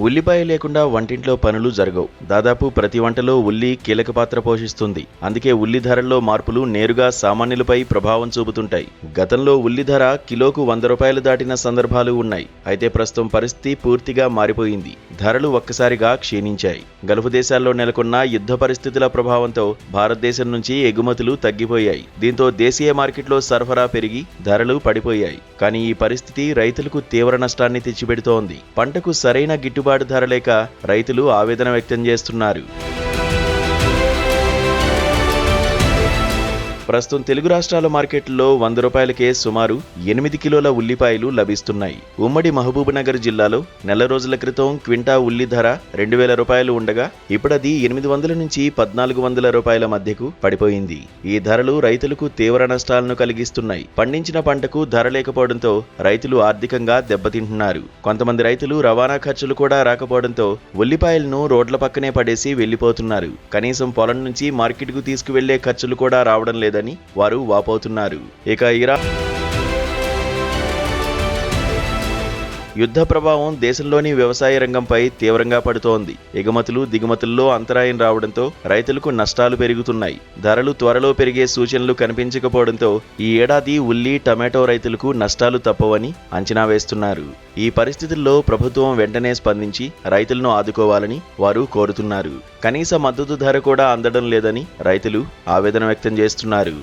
ఉల్లిపాయ లేకుండా వంటింట్లో పనులు జరగవు. దాదాపు ప్రతి వంటలో ఉల్లి కీలక పాత్ర పోషిస్తుంది. అందుకే ఉల్లి ధరల్లో మార్పులు నేరుగా సామాన్యులపై ప్రభావం చూపుతుంటాయి. గతంలో ఉల్లి ధర కిలోకు 100 రూపాయలు దాటిన సందర్భాలు ఉన్నాయి. అయితే ప్రస్తుతం పరిస్థితి పూర్తిగా మారిపోయింది. ధరలు ఒక్కసారిగా క్షీణించాయి. గల్ఫ్ దేశాల్లో నెలకొన్న యుద్ధ పరిస్థితుల ప్రభావంతో భారతదేశం నుంచి ఎగుమతులు తగ్గిపోయాయి. దీంతో దేశీయ మార్కెట్లో సరఫరా పెరిగి ధరలు పడిపోయాయి. కానీ ఈ పరిస్థితి రైతులకు తీవ్ర నష్టాన్ని తెచ్చిపెడుతోంది. పంటకు సరైన గిట్టుబాటు ధర లేక రైతులు ఆవేదన వ్యక్తం చేస్తున్నారు. ప్రస్తుతం తెలుగు రాష్ట్రాల మార్కెట్లో 100 రూపాయలకే సుమారు 8 కిలోల ఉల్లిపాయలు లభిస్తున్నాయి. ఉమ్మడి మహబూబ్నగర్ జిల్లాలో నెల రోజుల క్రితం క్వింటా ఉల్లి ధర 2000 రూపాయలు ఉండగా ఇప్పుడది 800 నుంచి 1400 రూపాయల మధ్యకు పడిపోయింది. ఈ ధరలు రైతులకు తీవ్ర నష్టాలను కలిగిస్తున్నాయి. పండించిన పంటకు ధర లేకపోవడంతో రైతులు ఆర్థికంగా దెబ్బతింటున్నారు. కొంతమంది రైతులు రవాణా ఖర్చులు కూడా రాకపోవడంతో ఉల్లిపాయలను రోడ్ల పక్కనే పడేసి వెళ్లిపోతున్నారు. కనీసం పొలం నుంచి మార్కెట్కు తీసుకువెళ్లే ఖర్చులు కూడా రావడం లేదని వారు వాపోతున్నారు. ఇక యుద్ధ ప్రభావం దేశంలోని వ్యవసాయ రంగంపై తీవ్రంగా పడుతోంది. ఎగుమతులు దిగుమతుల్లో అంతరాయం రావడంతో రైతులకు నష్టాలు పెరుగుతున్నాయి. ధరలు త్వరలో పెరిగే సూచనలు కనిపించకపోవడంతో ఈ ఏడాది ఉల్లి, టమాటో రైతులకు నష్టాలు తప్పవని అంచనా వేస్తున్నారు. ఈ పరిస్థితుల్లో ప్రభుత్వం వెంటనే స్పందించి రైతులను ఆదుకోవాలని వారు కోరుతున్నారు. కనీస మద్దతు ధర కూడా అందడం లేదని రైతులు ఆవేదన వ్యక్తం చేస్తున్నారు.